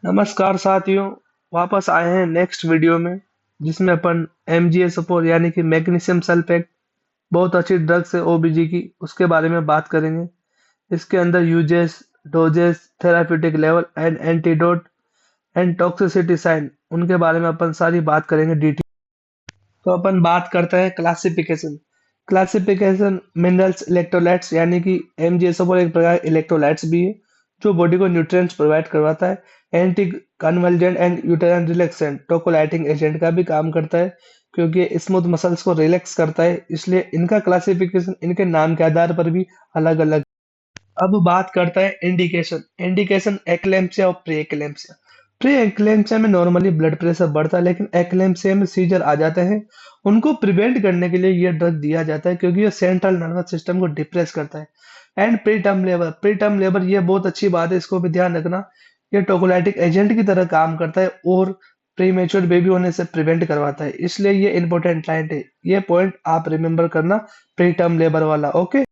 नमस्कार साथियों, वापस आए हैं नेक्स्ट वीडियो में जिसमें अपन MgSO4 यानी कि मैग्नीशियम सल्फेट बहुत अच्छी ड्रग्स है ओबीजी की उसके बारे में बात करेंगे। इसके अंदर uses, doses, therapeutic level and antidote and toxicity sign उनके बारे में अपन सारी बात करेंगे डिटेल। तो अपन बात करते हैं क्लासिफिकेशन। क्लासिफिकेशन मिनरल्स इलेक्ट्रोलाइट्स यानी कि MgSO4 एक प्रकार इलेक्ट्रोलाइट्स भी है जो बॉडी को न्यूट्रिएंट्स प्रोवाइड करवाता है। Anticonvulsant and uterine relaxant tocolytic agent का भी काम करता है क्योंकि ये स्मूथ मसल्स को रिलैक्स करता है, इसलिए इनका क्लासिफिकेशन इनके नाम के आधार पर भी अलग अलग। अब बात करता है इंडिकेशन। इंडिकेशन एक्लेम्पसिया और प्री एक्लेम्पसिया। प्री एक्लेम्पसिया में नॉर्मली ब्लड प्रेशर बढ़ता है लेकिन एक्लेम्पसिया में सीजर आ जाते हैं। उनको प्रिवेंट करने के लिए ये ड्रग दिया जाता है क्योंकि ये सेंट्रल नर्वस सिस्टम को डिप्रेस करता है। And pre term labour, pre term labour ये बहुत अच्छी बात है, इसको भी ध्यान रखना। ये टोकोलाइटिक एजेंट की तरह काम करता है और प्रीमेच्योर बेबी होने से प्रिवेंट करवाता है, इसलिए ये इंपॉर्टेंट पॉइंट है। ये पॉइंट आप रिमेम्बर करना, प्री टर्म लेबर वाला। ओके।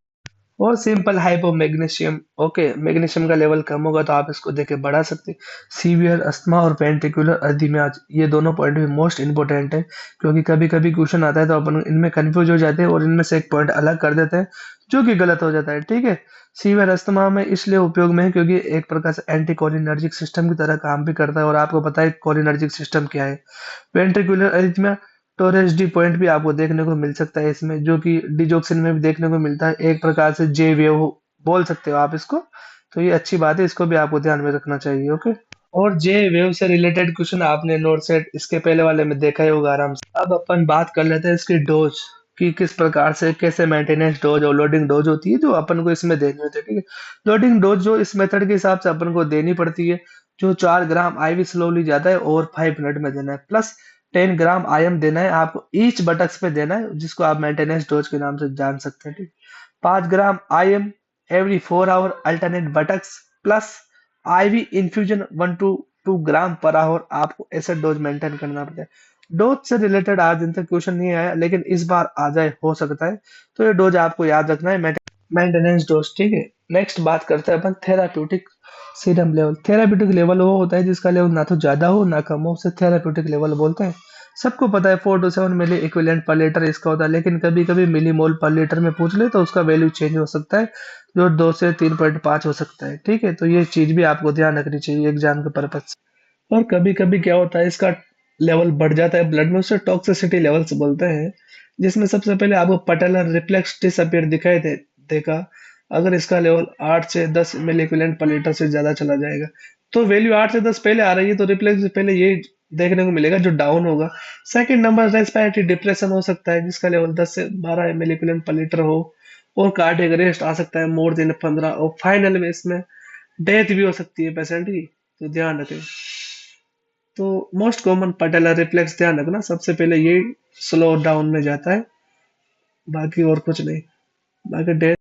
और simple hypo magnesium. Okay, magnesium का लेवल कम होगा तो आप इसको देके बढ़ा सकते हैं। सीवियर अस्थमा और वेंट्रिकुलर अर्धिमियाज, ये दोनों पॉइंट भी मोस्ट इंपोर्टेंट है क्योंकि कभी कभी क्वेश्चन आता है तो अपन इनमें कंफ्यूज हो जाते हैं और इनमें से एक पॉइंट अलग कर देते हैं जो कि गलत हो जाता है। ठीक है। सीवियर अस्थमा में इसलिए उपयोग में है क्योंकि एक प्रकार से एंटी कोलिनर्जिक सिस्टम की तरह काम भी करता है और आपको पता है कोलिनर्जिक सिस्टम क्या है। Ventricular arrhythmia, Torres D point भी आपको देखने को मिल सकता है इसमें, जो कि डिजोक्सिन में भी देखने को मिलता है। एक प्रकार से जे वेव बोल सकते हो आप इसको। तो ये अच्छी बात है, इसको भी आपको ध्यान में रखना चाहिए। ओके। और जे वेव से रिलेटेड क्वेश्चन आपने नोट सेट इसके पहले वाले में देखा ही होगा आराम से। अब अपन बात कर लेते हैं इसकी डोज कि किस प्रकार से कैसे मेंटेनेंस डोज और लोडिंग डोज होती है जो अपन को इसमें देनी होती है। ठीक है। लोडिंग डोज जो इस मेथड के हिसाब से अपन को देनी पड़ती है, जो 4 ग्राम आईवी स्लोली जाता है और 5 मिनट में देना है, प्लस 10 ग्राम आयम देना है आपको ईच बटक्स पे देना है, जिसको आप मेंटेनेंस डोज के नाम से जान सकते हैं। ठीक। 5 gram IM every 4 hour alternate buttocks, plus IV infusion 1 to 2 gram per hour, आपको ऐसा डोज मेंटेन करना पड़ता है। डोज से रिलेटेड आज दिन तक क्वेश्चन नहीं आया लेकिन इस बार आ जाए, हो सकता है। तो ये डोज आपको याद रखना है, मेंटेनेंस डोज। ठीक है। नेक्स्ट बात करते हैं अपन therapeutic serum level. Therapeutic level वो होता है जिसका लेवल ना तो ज्यादा हो ना कम हो, उसे थेराप्यूटिक लेवल बोलते हैं। सबको पता है 4 to 7 milliequivalent per litre इसका होता है, लेकिन कभी कभी मिली मोल पर लीटर में पूछ ले तो उसका वैल्यू चेंज हो सकता है, जो 2 से 3.5 हो सकता है। ठीक है। तो ये चीज भी आपको ध्यान रखनी चाहिए एग्जाम के पर्पज से। और कभी कभी क्या होता है, इसका लेवल बढ़ जाता है ब्लड में, उसे टॉक्सिसिटी लेवल्स बोलते हैं, जिसमें सबसे पहले आपको पटेलर रिफ्लेक्स डिसअपियर दिखाई देगा अगर इसका लेवल 8 से 10 मिली इक्विवेलेंट पर लीटर से ज्यादा चला जाएगा। तो वैल्यू 8 से 10 पहले आ रही है तो रिफ्लेक्स से पहले ये देखने को मिलेगा जो डाउन होगा। सेकंड नंबर रेस्पिरेटरी डिप्रेशन हो सकता है जिसका लेवल 10 से 12 मिली इक्विवेलेंट पर लीटर हो, और कार्डियक अरेस्ट आ सकता है मोर देन 15, और फाइनल में इसमें डेथ भी हो सकती है पेशेंट की। तो ध्यान रखें। तो मोस्ट कॉमन पटेलर रिफ्लेक्स ध्यान रखना, सबसे पहले ये स्लो डाउन में जाता है, बाकी और कुछ नहीं। बाकी डेथ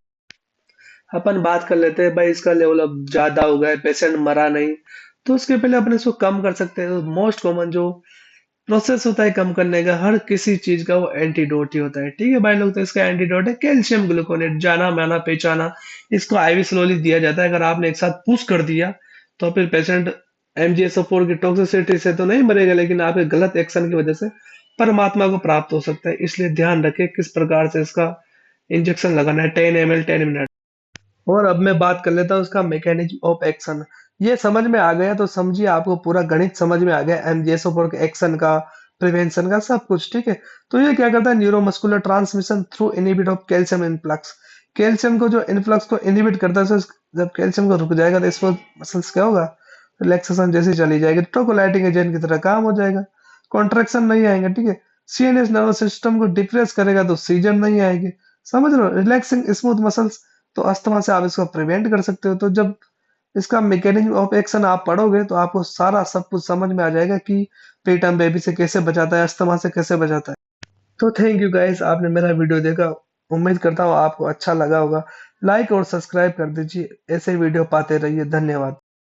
अपन बात कर लेते हैं भाई, इसका लेवल अब ज्यादा हो गया है, पेशेंट मरा नहीं, तो उसके पहले अपन इसको कम कर सकते हैं। मोस्ट कॉमन जो प्रोसेस होता है कम करने का हर किसी चीज का, वो एंटीडोट ही होता है। ठीक है भाई लोग, तो इसका एंटीडोट है कैल्शियम ग्लूकोनेट, जाना माना पहचाना। इसको आईवी स्लोली दिया जाता है, अगर आपने एक साथ पुश कर दिया तो फिर पेशेंट MgSO4 की टॉक्सिसिटी से तो नहीं मरेगा लेकिन आपके गलत एक्शन की वजह से परमात्मा को प्राप्त हो सकता है, इसलिए ध्यान रखें किस प्रकार से इसका इंजेक्शन लगाना है। 10 ml 10 मिनट। और अब मैं बात कर लेता हूँ उसका मैकेनिज्म ऑफ एक्शन। ये समझ में आ गया तो समझिए आपको पूरा गणित समझ में आ गया, MgSO4 के एक्शन का, प्रिवेंशन का, सब कुछ। ठीक है। तो ये क्या करता है, neuromuscular transmission through inhibit of calcium influx. Calcium को जो इनफ्लक्स को इनहिबिट करता है, जब कैल्शियम को रुक जाएगा तो इसमें मसल्स क्या होगा, रिलैक्सेशन जैसी चली जाएगी, ट्रोकोलाइटिक एजेंट की तरह काम हो जाएगा, कॉन्ट्रैक्शन नहीं आएंगे। ठीक है। CNS नर्वस सिस्टम को डिप्रेस करेगा तो सीजन नहीं आएंगे। समझ रहे हो, रिलैक्सिंग स्मूथ मसल्स, तो अस्थमा से आप इसको प्रिवेंट कर सकते हो। तो जब इसका मैकेनिज्म ऑफ एक्शन आप पढ़ोगे तो आपको सारा सब कुछ समझ में आ जाएगा कि प्रीटर्म बेबी से कैसे बचाता है, अस्थमा से कैसे बचाता है। तो थैंक यू गाइस, आपने मेरा वीडियो देखा। उम्मीद करता हूँ आपको अच्छा लगा होगा। लाइक और सब्सक्राइब कर दीजिए, ऐसे वीडियो पाते रहिए। धन्यवाद।